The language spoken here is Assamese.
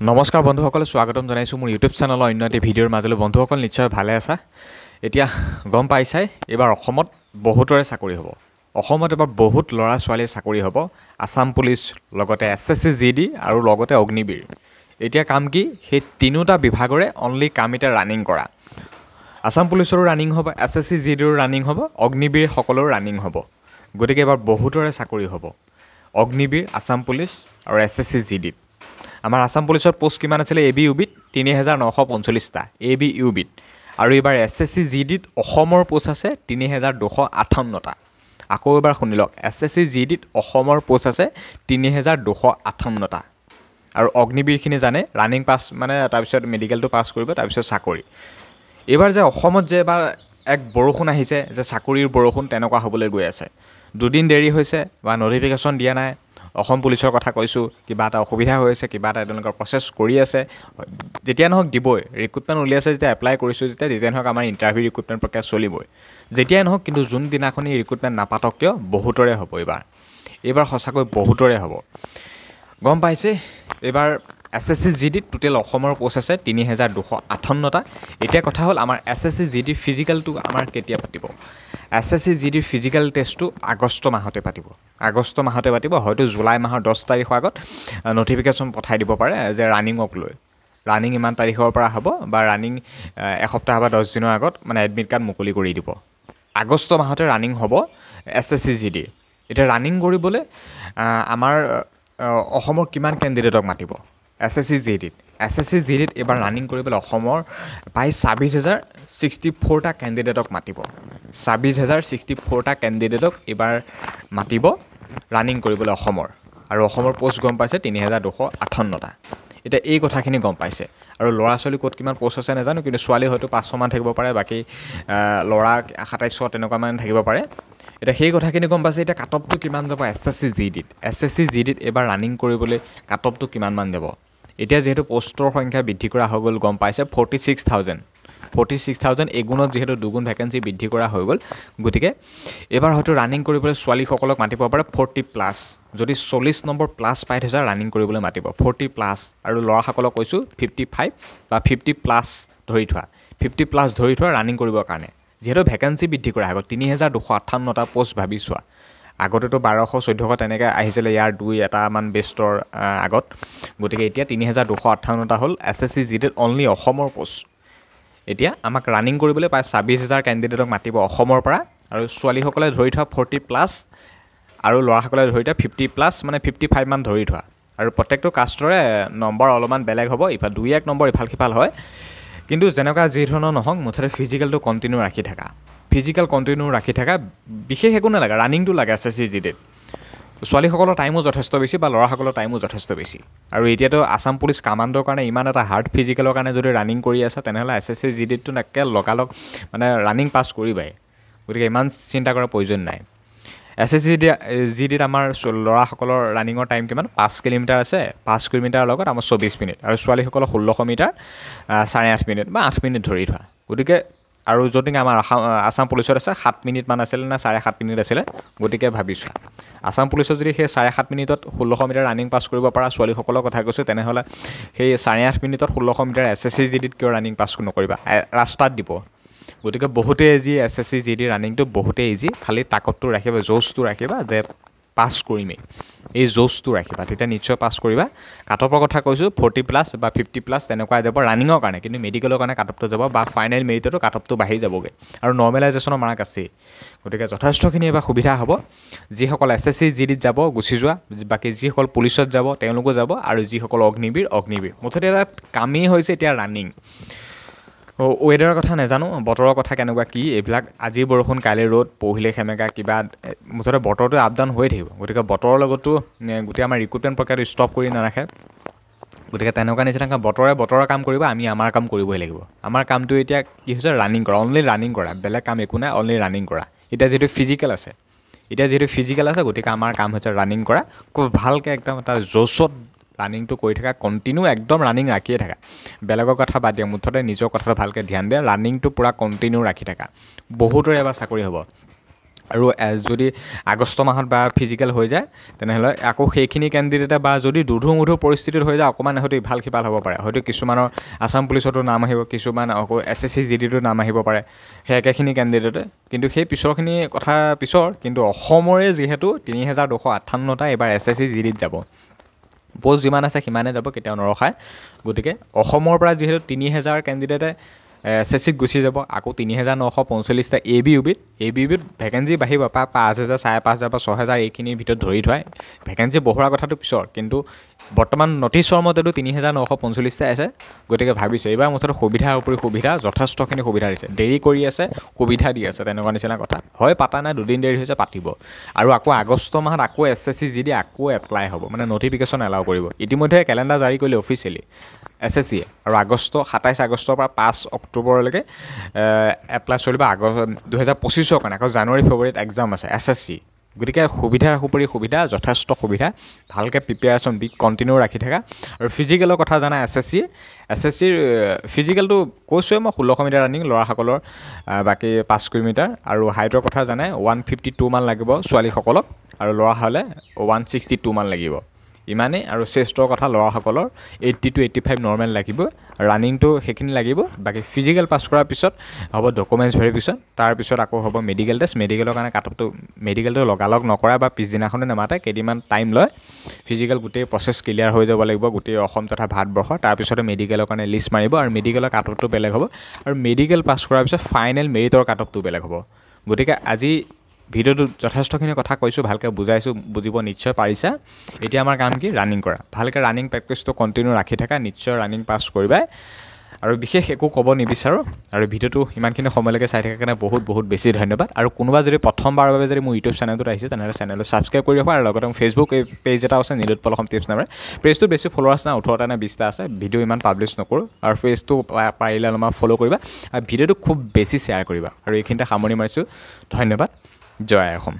নমস্কাৰ বন্ধুসকল, স্বাগতম জনাইছোঁ মোৰ ইউটিউব চেনেলৰ অন্য এটি ভিডিঅ'ৰ মাজলৈ। বন্ধুসকল নিশ্চয় ভালে আছা। এতিয়া গম পাইছাই, এইবাৰ অসমত বহুতৰে চাকৰি হ'ব। অসমত এবাৰ বহুত ল'ৰা ছোৱালীৰ চাকৰি হ'ব। আছাম পুলিচ, লগতে SSC GD আৰু লগতে অগ্নিবীৰ। এতিয়া কাম কি, সেই তিনিওটা বিভাগৰে অনলি কাম এতিয়া ৰানিং কৰা। আছাম পুলিচৰো ৰানিং হ'ব, SSC GDৰো ৰানিং হ'ব, অগ্নিবীৰ সকলোৰো ৰানিং হ'ব। গতিকে এবাৰ বহুতৰে চাকৰি হ'ব, অগ্নিবীৰ, আছাম পুলিচ আৰু SSC GDত। আমাৰ আছাম পুলিচৰ পোষ্ট কিমান আছিলে? AB UBত ৩,৯৪৫টা AB UBত। আৰু এইবাৰ SSC GDত অসমৰ পোষ্ট আছে ৩,২৫৮টা। আকৌ এবাৰ শুনি লওক, SSC GDত অসমৰ পোষ্ট আছে ৩,২৫৮টা। আৰু অগ্নিবীৰখিনি জানে, ৰানিং পাছ মানে তাৰপিছত মেডিকেলটো পাছ কৰিব, তাৰপিছত চাকৰি। এইবাৰ যে অসমত যে এবাৰ এক বৰষুণ আহিছে, যে চাকৰিৰ বৰষুণ, তেনেকুৱা হ'বলৈ গৈ আছে। দুদিন দেৰি হৈছে বা নটিফিকেশ্যন দিয়া নাই। অসম পুলিচৰ কথা কৈছোঁ, কিবা এটা অসুবিধা হৈ আছে, কিবা এটা তেওঁলোকৰ প্ৰচেছ কৰি আছে। যেতিয়া নহওক দিবই, ৰিক্ৰুটমেণ্ট উলিয়াইছে যেতিয়া, এপ্লাই কৰিছোঁ যেতিয়া নহওক আমাৰ ইণ্টাৰভিউ ৰিক্ৰুটমেণ্ট প্ৰক্ৰিয়া চলিবই। যেতিয়াই নহওক, কিন্তু যোনদিনাখনি ৰিক্ৰুটমেণ্ট নাপাতক কিয়, বহুতৰে হ'ব এইবাৰ সঁচাকৈ বহুতৰে হ'ব। গম পাইছে, এইবাৰ SSC GDত টোটেল অসমৰ পোষ্ট আছে ৩,২৫৮টা। এতিয়া কথা হ'ল, আমাৰ SSC GDৰ ফিজিকেলটো আমাৰ কেতিয়া পাতিব? SSC GDৰ ফিজিকেল টেষ্টটো আগষ্ট মাহতে পাতিব। হয়তো জুলাই মাহৰ 10 তাৰিখৰ আগত নটিফিকেশ্যন পঠাই দিব পাৰে যে ৰানিঙক লৈ। ৰানিং ইমান তাৰিখৰ পৰা হ'ব, বা ৰানিং এসপ্তাহ বা 10 দিনৰ আগত মানে এডমিট কাৰ্ড মুকলি কৰি দিব। আগষ্ট মাহতে ৰানিং হ'ব SSC GDৰ। এতিয়া ৰানিং কৰিবলৈ আমাৰ অসমৰ কিমান কেণ্ডিডেটক মাতিব SSC GDত? এইবাৰ ৰানিং কৰিবলৈ অসমৰ প্ৰায় ২৬,০৬৪টা কেণ্ডিডেটক মাতিব। ২৬,০৬৪টা কেণ্ডিডেটক এইবাৰ মাতিব ৰানিং কৰিবলৈ অসমৰ। আৰু অসমৰ পোষ্ট গম পাইছে ৩,২৫৮টা। এতিয়া এই কথাখিনি গম পাইছে। আৰু ল'ৰা ছোৱালী ক'ত কিমান পোষ্ট আছে নাজানো, কিন্তু ছোৱালী হয়তো 500মান থাকিব পাৰে, বাকী ল'ৰা ২৭০০ তেনেকুৱামান থাকিব পাৰে। এতিয়া সেই কথাখিনি গম পাইছে। এতিয়া কাট অফটো কিমান যাব SSC GDত এইবাৰ ৰানিং কৰিবলৈ কাট অফটো কিমানমান যাব? এতিয়া যিহেতু পোষ্টৰ সংখ্যা বৃদ্ধি কৰা হৈ গ'ল, গম পাইছে 46,000 এগুণত যিহেতু দুগুণ ভেকেঞ্চি বৃদ্ধি কৰা হৈ গ'ল। গতিকে এইবাৰ হয়তো ৰানিং কৰিবলৈ ছোৱালীসকলক মাতিব পাৰে 40+। যদি 40 নম্বৰ প্লাছ পাই থৈছে, ৰানিং কৰিবলৈ মাতিব 40+। আৰু ল'ৰাসকলক কৈছোঁ 55 বা 50+ ধৰি থোৱা, 50+ ধৰি থোৱা ৰানিং কৰিবৰ কাৰণে। যিহেতু ভেকেঞ্চি বৃদ্ধি কৰা হৈ গ'ল, ৩,২৫৮টা পোষ্ট ভাবি চোৱা। আগতেতো ১২০০ ১৪০০ তেনেকৈ আহিছিলে ইয়াৰ 2-এটামান বেষ্টৰ আগত। গতিকে এতিয়া ৩,২৫৮টা হ'ল SSC GDত অনলি অসমৰ পোষ্ট। এতিয়া আমাক ৰানিং কৰিবলৈ প্ৰায় ২৬,০০০ কেণ্ডিডেটক মাতিব অসমৰ পৰা। আৰু ছোৱালীসকলে ধৰি থোৱা 40+, আৰু ল'ৰাসকলে ধৰি থোৱা 50+, মানে 55 মান ধৰি থোৱা। আৰু প্ৰত্যেকটো কাষ্টৰে নম্বৰ অলপমান বেলেগ হ'ব, ইফাল 2-1 নম্বৰ ইফাল সিফাল হয়। কিন্তু যেনেকুৱা যি ধৰণৰ নহওক, মুঠতে ফিজিকেলটো কণ্টিনিউ ৰাখি থাকা। বিশেষ একো নালাগে, ৰানিংটো লাগে SSC GDত। ছোৱালীসকলৰ টাইমো যথেষ্ট বেছি, বা ল'ৰাসকলৰ টাইমো যথেষ্ট বেছি। আৰু এতিয়াতো আছাম পুলিচ কামাণ্ডৰ কাৰণে ইমান এটা হাৰ্ড ফিজিকেলৰ কাৰণে যদি ৰানিং কৰি আছে, তেনেহ'লে SSC GDতটো একে লগালগ মানে ৰানিং পাছ কৰিবাই। গতিকে ইমান চিন্তা কৰাৰ প্ৰয়োজন নাই। SSC GDত আমাৰ ল'ৰাসকলৰ ৰানিঙৰ টাইম কিমান? 5 কিলোমিটাৰ আছে। 5 কিলোমিটাৰৰ লগত আমাৰ 24 মিনিট। আৰু ছোৱালীসকলৰ 1600 মিটাৰ 8.5 মিনিট বা 8 মিনিট ধৰি থোৱা। গতিকে আৰু যদি আমাৰ আছাম পুলিচত আছে 7 মিনিটমান আছিলে নে 7.5 মিনিট আছিলে। গতিকে ভাবিছোঁ, আছাম পুলিচত যদি সেই 7.5 মিনিটত 1600 মিটাৰ ৰানিং পাছ কৰিব পৰা ছোৱালীসকলৰ কথা কৈছোঁ, তেনেহ'লে সেই 8.5 মিনিটত 1600 মিটাৰ SSC GDত কিয় ৰানিং পাছ নকৰিবা? ৰাস্তাত দিব। গতিকে বহুতেই ইজি, SSC GD ৰানিংটো বহুতেই ইজি। খালি তাকতটো ৰাখিবা, জোচটো ৰাখিবা যে পাছ কৰিমেই, এই জোচটো ৰাখিবা, তেতিয়া নিশ্চয় পাছ কৰিবা। কাট অফৰ কথা কৈছোঁ 40+ বা 50+ তেনেকুৱাই যাব ৰানিঙৰ কাৰণে, কিন্তু মেডিকেলৰ কাৰণে কাট অফটো যাব, বা ফাইনেল মেৰিটতো কাট অফটো বাঢ়ি যাবগৈ। আৰু নৰ্মেলাইজেশ্যনৰ মাৰ্ক আছেই। গতিকে যথেষ্টখিনি এবাৰ সুবিধা হ'ব। যিসকল SSC GDত যাব গুচি যোৱা, বাকী যিসকল পুলিচত যাব তেওঁলোকো যাব, আৰু যিসকল অগ্নিবীৰ। মুঠতে এটা কামেই হৈছে এতিয়া ৰানিং। ৱেডাৰৰ কথা নাজানো, বতৰৰ কথা কেনেকুৱা কি এইবিলাক, আজি বৰষুণ কাইলৈ ৰ'দ, পৰহিলৈ সেমেকা, কিবা মুঠতে বতৰটো আপ ডাউন হৈ থাকিব। গতিকে বতৰৰ লগতো গোটেই আমাৰ ৰিক্ৰুটমেণ্ট প্ৰক্ৰিয়াটো ষ্টপ কৰি নাৰাখে। গতিকে তেনেকুৱা নিচিনাকৈ বতৰৰ কাম কৰিব, আমি আমাৰ কাম কৰিবই লাগিব। আমাৰ কামটো এতিয়া কি হৈছে? ৰানিং কৰা, অনলি ৰানিং কৰা, বেলেগ কাম একো নাই, অনলি ৰানিং কৰা। এতিয়া যিহেতু ফিজিকেল আছে, গতিকে আমাৰ কাম হৈছে ৰানিং কৰা। খুব ভালকৈ একদম এটা জোচত ৰানিংটো কৰি থাকা, কণ্টিনিউ একদম ৰানিং ৰাখিয়ে থাকা। বেলেগৰ কথা বাদ দিয়া, মুঠতে নিজৰ কথাটো ভালকৈ ধ্যান দিয়া, ৰানিংটো পূৰা কণ্টিনিউ ৰাখি থাকা। বহুতৰে এবাৰ চাকৰি হ'ব। আৰু যদি আগষ্ট মাহত বা ফিজিকেল হৈ যায় তেনেহ'লে আকৌ সেইখিনি কেণ্ডিডেটে বা যদি দুধুৰ পৰিস্থিতিত হৈ যায় অকণমান হয়তো ইফাল সিফাল হ'ব পাৰে, হয়তো কিছুমানৰ আছাম পুলিচতো নাম আহিব, কিছুমান আকৌ SSC GDতো নাম আহিব পাৰে সেই একেখিনি কেণ্ডিডেটে। কিন্তু সেই পিছৰখিনি কথা কিন্তু অসমৰে যিহেতু ৩,২৫৮টা এইবাৰ SSC GDত যাব, পোষ্ট যিমান আছে সিমানে যাব, কেতিয়াও নৰখায়। গতিকে অসমৰ পৰা যিহেতু ৩,০০০ কেণ্ডিডেটে SSCত গুচি যাব, আকৌ ৩,৯৪৫টা ABUBত ভেকেঞ্চি বাঢ়িব, ৫,০০০, ৫,৫০০ বা ৬,০০০ এইখিনিৰ ভিতৰত ধৰি থোৱা ভেকেঞ্চি বঢ়োৱাৰ কথাটো পিছৰ, কিন্তু বৰ্তমান নটিছৰ মতেতো ৩,৯৪৫টা আছে। গতিকে ভাবিছে এইবাৰ মুঠতে সুবিধাৰ উপৰি সুবিধা, যথেষ্টখিনি সুবিধা দিছে, দেৰি কৰি আছে সুবিধা দি আছে, তেনেকুৱা নিচিনা কথা। হয় পাতা নাই, দুদিন দেৰি হৈছে, পাতিব। আৰু আকৌ আগষ্ট মাহত আকৌ SSC GD আকৌ এপ্লাই হ'ব, মানে নটিফিকেশ্যন এলাউ কৰিব। ইতিমধ্যে কেলেণ্ডাৰ জাৰি কৰিলে অফিচিয়েলি SSCয়ে, আৰু 27 আগষ্টৰ পৰা 5 অক্টোবৰলৈকে এপ্লাই চলিব 2025ৰ কাৰণে। আকৌ জানুৱাৰী ফেব্ৰুৱাৰীত এক্সাম আছে SSC। গতিকে সুবিধাৰ উপৰি সুবিধা, যথেষ্ট সুবিধা, ভালকৈ প্ৰিপেয়াৰেশ্যন কণ্টিনিউ ৰাখি থাকা। আৰু ফিজিকেলৰ কথা জানা SSCৰ ফিজিকেলটো কৈছোৱে মই, 1600 মিটাৰ ৰানিং ল'ৰাসকলৰ, বাকী 5 কিলোমিটাৰ। আৰু হাইটৰ কথা জানে 152 মান লাগিব ছোৱালীসকলক, আৰু ল'ৰা হ'লে 162 মান লাগিব, ইমানেই। আৰু চেষ্টৰ কথা ল'ৰাসকলৰ 80 to 85 নৰ্মেল লাগিব, ৰানিংটো সেইখিনি লাগিব। বাকী ফিজিকেল পাছ কৰাৰ পিছত হ'ব ডকুমেণ্টছ ভেৰিফিকেশ্যন, তাৰপিছত আকৌ হ'ব মেডিকেল টেষ্ট। মেডিকেলৰ কাৰণে মেডিকেলটো লগালগ নকৰা বা পিছদিনাখনো নামাতে, কেইদিনমান টাইম লয়। ফিজিকেল গোটেই প্ৰচেছ ক্লিয়াৰ হৈ যাব লাগিব গোটেই অসম তথা ভাৰতবৰ্ষৰ, তাৰপিছতে মেডিকেলৰ কাৰণে লিষ্ট মাৰিব, আৰু মেডিকেলৰ কাটঅফটো বেলেগ হ'ব। আৰু মেডিকেল পাছ কৰাৰ পিছত ফাইনেল মেৰিটৰ কাটঅফটো বেলেগ হ'ব। গতিকে আজি ভিডিঅ'টো যথেষ্টখিনি কথা কৈছোঁ, ভালকৈ বুজাইছোঁ, বুজিব নিশ্চয় পাৰিছা। এতিয়া আমাৰ কাম কি? ৰানিং কৰা। ভালকৈ ৰানিং প্ৰেক্টিছটো কণ্টিনিউ ৰাখি থাকা, নিশ্চয় ৰানিং পাছ কৰিবা। আৰু বিশেষ একো ক'ব নিবিচাৰোঁ। আৰু ভিডিঅ'টো ইমানখিনি সময়লৈকে চাই থকাৰ কাৰণে বহুত বহুত বেছি ধন্যবাদ। আৰু কোনোবা যদি প্ৰথমবাৰৰ বাবে যদি মোৰ ইউটিউব চেনেলটোত আহিছে তেনেহ'লে চেনেলটো ছাবস্ক্ৰাইব কৰি ৰাখক। আৰু লগতে মোৰ ফেচবুক পেজ এটা আছে নীলোৎপল অসম টিপছ নামেৰে। পেজটো বেছি ফলোৱাৰ্ছ নাই, 18টা নে 20টা আছে। ভিডিঅ' ইমান পাব্লিছ নকৰোঁ, আৰু পেজটো পাৰিলে অলপমান ফ'ল' কৰিবা, আৰু ভিডিঅ'টো খুব বেছি শ্বেয়াৰ কৰিবা। আৰু এইখিনিতে সামৰণি মাৰিছোঁ, ধন্যবাদ, জয় অসম।